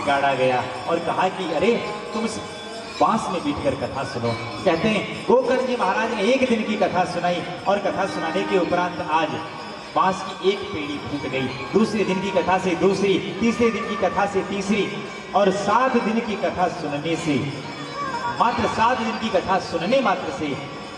गाड़ा गया और कहा कि अरे तुम इस बांस में बैठकर कथा सुनो। कहते हैं गोकर्ण जी महाराज ने एक दिन की कथा सुनाई और कथा सुनाने के उपरांत आज बांस की एक पेड़ी फूट गई। दूसरे दिन की कथा से दूसरी, तीसरे दिन की कथा से तीसरी, और 7 दिन की कथा सुनने से, मात्र 7 दिन की कथा सुनने मात्र से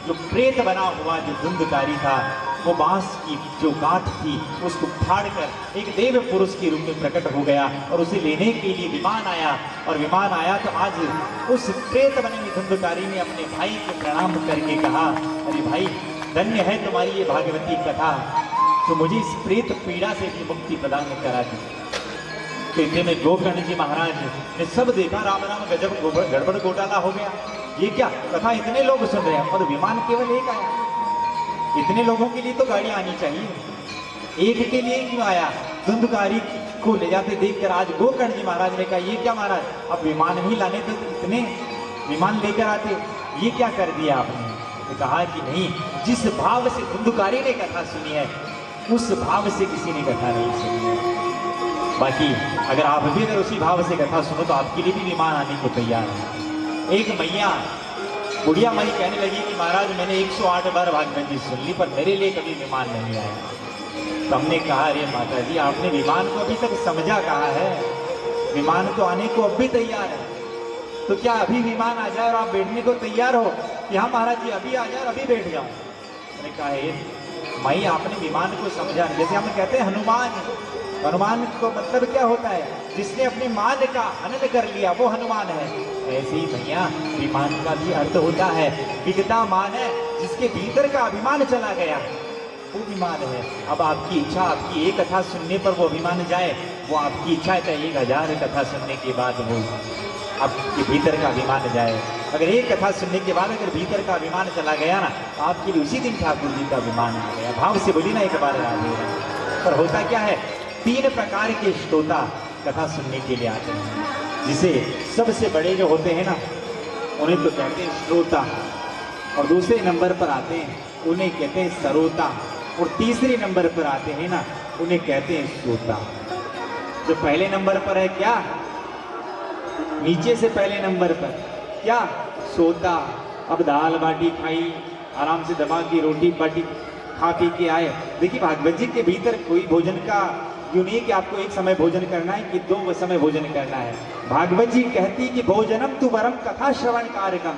जो प्रेत बना हुआ जो धुंधकारी था, वो बांस की जो गांठ थी उसको फाड़कर एक देव पुरुष के रूप में प्रकट हो गया और उसे लेने के लिए विमान आया। और विमान आया तो आज उस प्रेत बने हुए धुंधकारी ने अपने भाई को प्रणाम करके कहा, अरे भाई धन्य है तुम्हारी ये भागवती कथा, तो मुझे इस प्रेत पीड़ा से भी मुक्ति प्रदान करा दी। कहते में गोकर्ण जी महाराज ने सब देखा, राम राम गजब गड़बड़ घोटाला हो गया। ये क्या कथा, इतने लोग सुन रहे हैं और विमान केवल एक आया। इतने लोगों के लिए तो गाड़ी आनी चाहिए, एक के लिए क्यों आया? धुंधकारी को ले जाते देखकर आज गोकर्ण जी महाराज ने कहा, ये क्या महाराज, अब विमान भी लाने तो इतने विमान लेकर आते, ये क्या कर दिया आपने? तो कहा कि नहीं, जिस भाव से धुंधकारी ने कथा सुनी है उस भाव से किसी ने कथा नहीं सुनी है। बाकी अगर आप भी अगर उसी भाव से कथा सुनो तो आपके लिए भी विमान आने को तैयार है। एक मैया बुढ़िया माई कहने लगी कि महाराज मैंने 108 बार भागवत जी सुन ली पर मेरे लिए कभी विमान नहीं आया। तो हमने कहा, अरे माता जी आपने विमान को अभी तक समझा कहा है, विमान तो आने को अब भी तैयार है, तो क्या अभी विमान आ जाए और आप बैठने को तैयार हो कि हाँ महाराज जी अभी आ जाए और अभी बैठ जाओ? मैंने कहा माई आपने विमान को समझा, जैसे हम कहते हैं हनुमान को मतलब क्या होता है, जिसने अपनी मान का हनन कर लिया वो हनुमान है। ऐसे ही भैया विमान का भी अर्थ होता है विगता मान है, जिसके भीतर का अभिमान चला गया वो विमान है। अब आपकी इच्छा, आपकी एक कथा सुनने पर वो अभिमान जाए, वो आपकी इच्छा है, चाहे 1000 कथा सुनने के बाद वो आपके भीतर का अभिमान जाए। अगर एक कथा सुनने के बाद अगर भीतर का अभिमान चला गया ना, तो आपके लिए उसी दिन ठाकुर जी का अभिमान आ गया। भाव से बोली ना एक बार राधे। पर होता क्या है, 3 प्रकार के श्रोता कथा सुनने के लिए आते हैं। जिसे सबसे बड़े जो होते हैं ना उन्हें तो कहते हैं श्रोता, और दूसरे नंबर पर आते हैं उन्हें कहते हैं सरोता, और तीसरे नंबर पर आते हैं ना उन्हें कहते हैं श्रोता। जो पहले नंबर पर है क्या, नीचे से पहले नंबर पर क्या, सोता। अब दाल बाटी खाई, आराम से दबा की रोटी बाटी खा पी के आए। देखिए भागवत जी के भीतर कोई भोजन का यूं नहीं कि आपको एक समय भोजन करना है कि 2 समय भोजन करना है। भागवत जी कहती कि भोजनम तु वरम कथा श्रवण कार्यक्रम।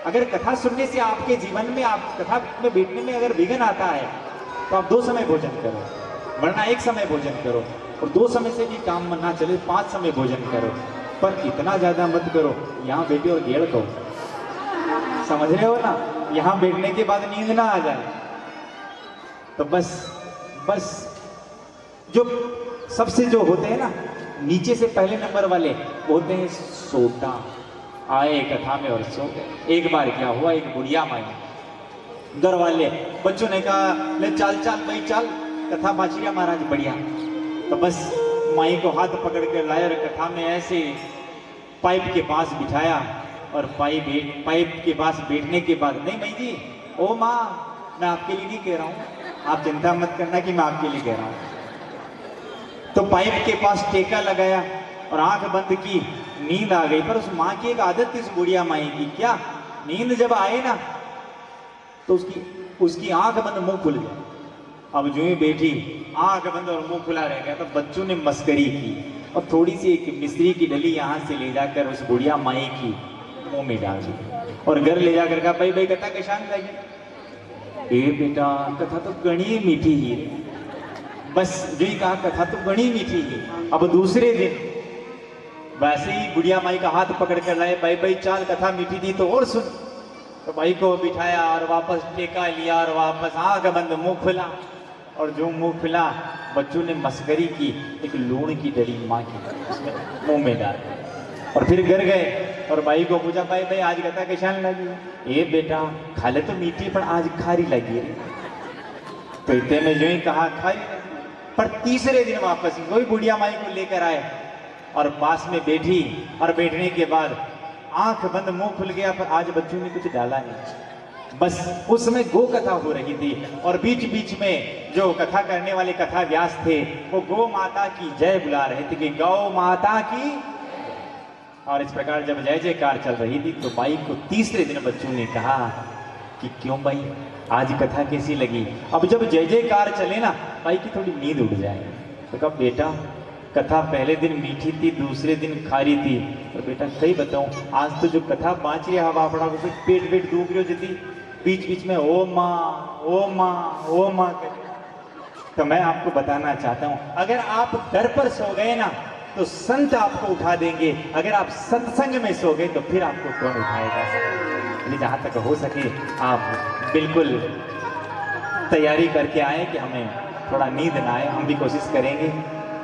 अगर कथा सुनने से आपके जीवन में, आप कथा में बैठने में अगर विघ्न आता है तो आप 2 समय भोजन करो, वरना 1 समय भोजन करो। और 2 समय से भी काम ना चले 5 समय भोजन करो, पर इतना ज्यादा मत करो यहाँ बैठे और गेड़ कहो। समझ रहे हो ना, यहाँ बैठने के बाद नींद ना आ जाए। तो बस जो सबसे जो होते हैं ना नीचे से पहले नंबर वाले होते हैं सोता। आए कथा में और सो गए। एक बार क्या हुआ, एक बुढ़िया माई, घर वाले बच्चों ने कहा ले चाल भाई चाल, कथा बाचिया महाराज बढ़िया। तो बस माई को हाथ पकड़ कर लाया और कथा में ऐसे पाइप के पास बिठाया, और पाइप के पास बैठने के बाद, नहीं माई जी, ओ माँ मैं आपके लिए नहीं कह रहा हूँ, आप चिंता मत करना कि मैं आपके लिए कह रहा हूँ। तो पाइप के पास टेका लगाया और आंख बंद की, नींद आ गई। पर उस माँ की एक आदत थी, उस बुढ़िया माई की, क्या, नींद जब आए ना तो उसकी आंख बंद मुंह खुल जाए। अब जो ही बैठी आंख बंद और मुंह खुला रह गया। तो बच्चों ने मस्करी की और थोड़ी सी एक मिश्री की डली यहाँ से ले जाकर उस बुढ़िया माई की मुंह में डाल दी और घर ले जाकर कहा, भाई कथा के शांत लगे। ए बेटा कथा तो गणी मीठी ही है। बस जो ही कहा कथा तो गणी मीठी ही। अब दूसरे दिन वैसे ही बुढ़िया माई का हाथ पकड़ कर लाए, भाई चाल कथा मीठी थी तो और सुन। तो भाई को बिठाया और वापस टेका लिया और वापस आंख बंद मुंह खुला, और जो मुंह खुला बच्चों ने मस्करी की, एक लूण की डली माँ की उसमें मुंह में डाल, और फिर घर गए और भाई को पूछा, भाई आज कथा कैसा लगी? ए बेटा खाले तो मीठी पर आज खारी लगी रे। तो इतने में जो ही कहा खारी, पर तीसरे दिन वापस वही बुढ़िया माई को लेकर आए और पास में बैठी, और बैठने के बाद आंख बंद मुंह खुल गया, पर आज बच्चों ने कुछ डाला नहीं। बस उस समय गो कथा हो रही थी और बीच बीच में जो कथा करने वाले कथा व्यास थे वो गौ माता की जय बुला रहे थे कि गौ माता की और इस प्रकार जब जय जयकार चल रही थी तो बाई को तीसरे दिन बच्चों ने कहा कि क्यों भाई आज कथा कैसी लगी। अब जब जय जयकार चले ना बाई की थोड़ी नींद उड़ जाए। तो कहा बेटा कथा पहले दिन मीठी थी दूसरे दिन खारी थी, और बेटा कई बताऊं आज तो जो कथा बाँच रही है हवा पड़ा उसे पेट पेट डूब रही हो जती बीच बीच में ओ माँ ओ माँ ओ माँ कर। तो मैं आपको बताना चाहता हूं अगर आप दर पर सो गए ना तो संत आपको उठा देंगे, अगर आप सत्संग में सो गए तो फिर आपको कौन उठाएगा। इसलिए जहां तक हो सके आप बिल्कुल तैयारी करके आए कि हमें थोड़ा नींद ना आए। हम भी कोशिश करेंगे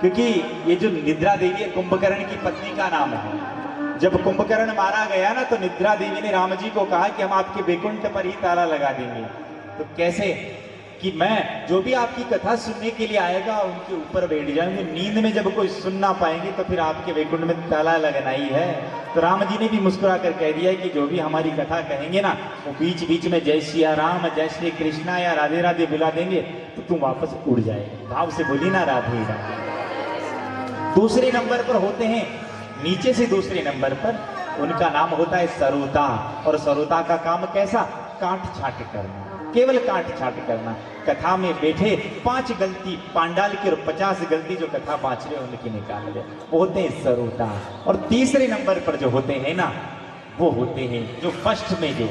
क्योंकि ये जो निद्रा देवी है कुंभकर्ण की पत्नी का नाम है। जब कुंभकर्ण मारा गया ना तो निद्रा देवी ने राम जी को कहा कि हम आपके वैकुंठ पर ही ताला लगा देंगे। तो कैसे कि मैं जो भी आपकी कथा सुनने के लिए आएगा उनके ऊपर बैठ जाएंगे, नींद में जब कोई सुन ना पाएंगे तो फिर आपके वैकुंठ में ताला लगना ही है। तो राम जी ने भी मुस्कुरा कर कह दिया कि जो भी हमारी कथा कहेंगे ना वो बीच बीच में जय सिया राम जय श्री कृष्णा या राधे राधे बुला देंगे तो तुम वापस उड़ जाएगा। भाव से बोली ना राधे राधे। दूसरे नंबर पर होते हैं नीचे से दूसरे नंबर पर, उनका नाम होता है सरोता। और सरोता का काम कैसा, काट छाट करना, केवल काट छाट करना। कथा में बैठे 5 गलती पांडाल की और 50 गलती जो कथा बाँच रहे उनकी निकाल दे, वो होते हैं सरोता। और तीसरे नंबर पर जो होते हैं ना वो होते हैं जो फर्स्ट में जो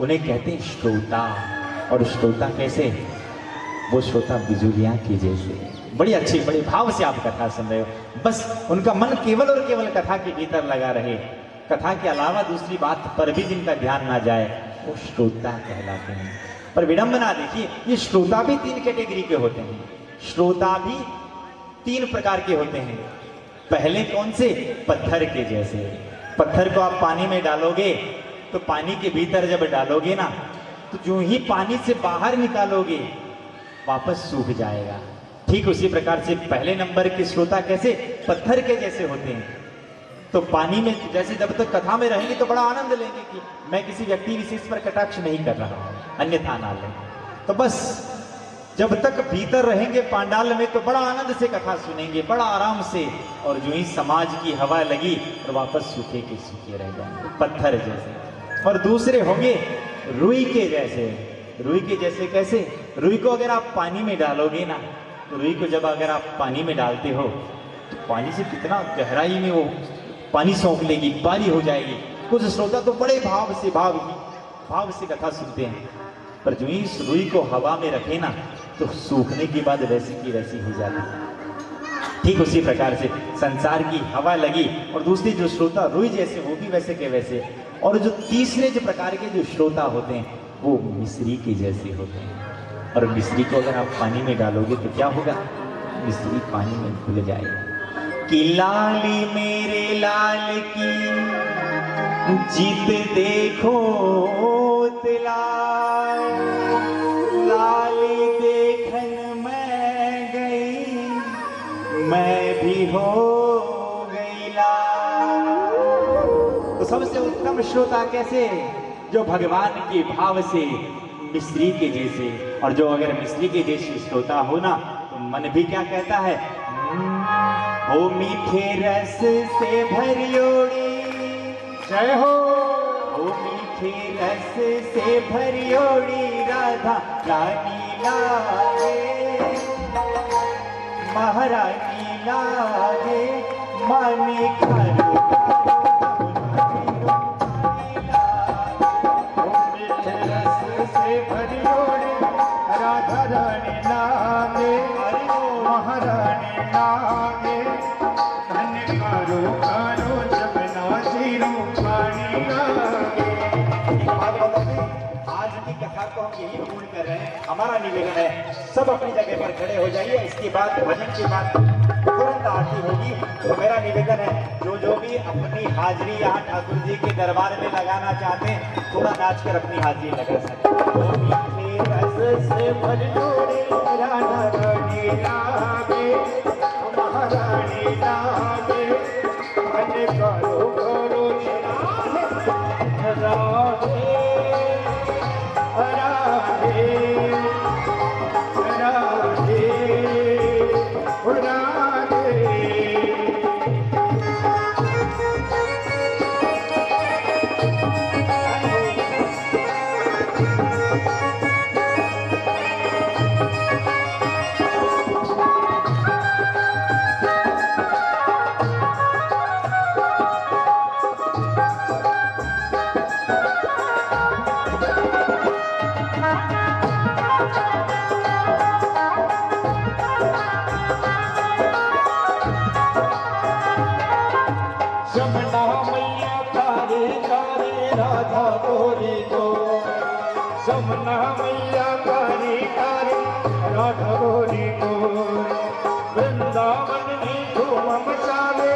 उन्हें कहते हैं श्रोता। और श्रोता कैसे, वो श्रोता बिजुलियां की जैसे बड़ी अच्छी बड़े भाव से आप कथा सुन रहे हो, बस उनका मन केवल और केवल कथा के भीतर लगा रहे, कथा के अलावा दूसरी बात पर भी जिनका ध्यान ना जाए वो श्रोता कहलाते हैं। पर विडंबना देखिए ये श्रोता भी 3 कैटेगरी के होते हैं। श्रोता भी 3 प्रकार के होते हैं। पहले कौन से, पत्थर के जैसे। पत्थर को आप पानी में डालोगे तो पानी के भीतर जब डालोगे ना तो जो ही पानी से बाहर निकालोगे वापस सूख जाएगा। ठीक उसी प्रकार से पहले नंबर के श्रोता कैसे, पत्थर के जैसे होते हैं। तो पानी में जैसे जब तक कथा में रहेंगे तो बड़ा आनंद लेंगे कि मैं किसी व्यक्ति विशेष पर कटाक्ष नहीं कर रहा हूं, अन्यथा ना लें। तो बस जब तक भीतर रहेंगे पांडाल में तो बड़ा आनंद से कथा सुनेंगे, बड़ा आराम से। और जो ही समाज की हवा लगी और वापस सूखे के सूखे रह जाएंगे, पत्थर जैसे। और दूसरे होंगे रुई के जैसे। रुई के जैसे कैसे, रुई को अगर आप पानी में डालोगे ना तो रुई को जब अगर आप पानी में डालते हो तो पानी से कितना गहराई में वो पानी सौंप लेगी, पानी हो जाएगी। कुछ श्रोता तो बड़े भाव से कथा सुनते हैं, पर जो ही रुई को हवा में रखे ना तो सूखने के बाद वैसी की वैसी हो जाती है। ठीक उसी प्रकार से संसार की हवा लगी और दूसरे जो श्रोता रुई जैसे वो भी वैसे के वैसे। और जो तीसरे जो प्रकार के जो श्रोता होते हैं वो मिस्री के जैसे होते हैं। और मिस्री को अगर आप पानी में डालोगे तो क्या होगा, मिस्री पानी में घुल जाएगा। कि लाली मेरे लाल की जीत देखो तिलाल, लाली देखन मैं गई मैं भी हो गई लाल। तो सबसे उत्तम श्रोता कैसे, जो भगवान के भाव से मिस्री के जैसे। और जो अगर मिस्री के जैसे श्रोता हो ना तो मन भी क्या कहता है, हो मीठे रस से भरियोड़ी जय हो मीठे रस से भरियोड़ी राधा रानी लागे महारानी लागे माने करो राधा रानी लागे महारानी लागे धन करो करो जब नाची रूपानी लागे। आज की कथा को हम यही पूर्ण कर रहे हैं। हमारा निवेदन है सब अपनी जगह पर खड़े हो जाइए। इसके बाद भजन के बाद तुरंत आरती होगी। तो मेरा निवेदन है जो भी अपनी हाजिरी यहाँ ठाकुर जी के दरबार में लगाना चाहते हैं थोड़ा नाच कर अपनी हाजिरी लगा सकते हैं। से भरियोड़ी राधा रानी लागे महारानी लागे धन करो करो राधे राधे राधे राधे। जमुना मैया तारे तारे राधा गोरी को जमुना मैया तारे तारे राधा गोरी को वृंदावन में धूम मचावे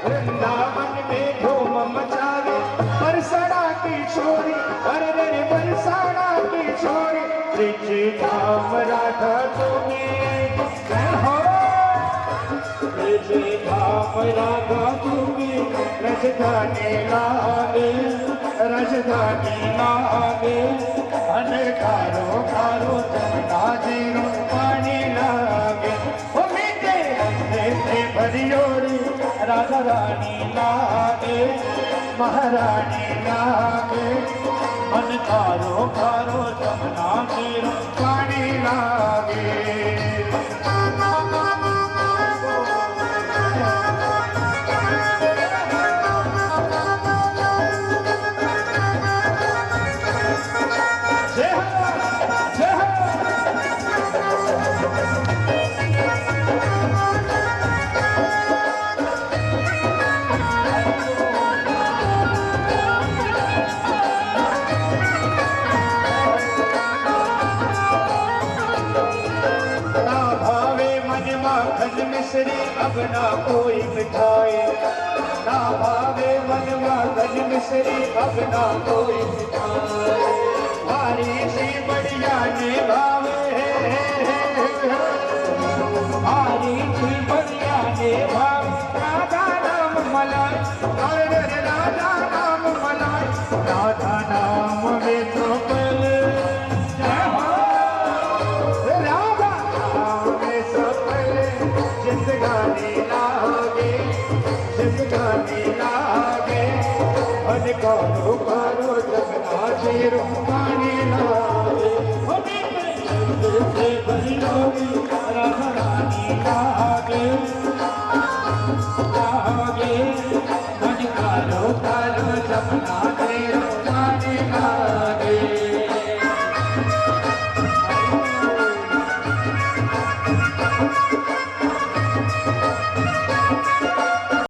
वृंदावन में धूम मचावे बरसाना की छोरी अरे रे बरसाना की छोरी ब्रिज धाम राधा तुम्हें हो ब्रिज धाम राधा तुम्हें राजधानी लागे अनकारो कारो जमुना जीरो पानी लागे ओ मीठे रस्ते से भरियोरी राधा रानी लागे महारानी लागे अनकारो कारो जमुना जीरो पानी लागे मिश्री अब ना कोई मिठाई ना भावे मनवा गज मिश्री अब ना कोई मिठाई भारी सी बढ़िया ने भावे भारी सी बढ़िया ने भावे राधा नाम मलाई अरे राधा नाम मलाई राधा नाम में तो पहले जिंदगानी लागे अनकारो कारो जमुना जीरो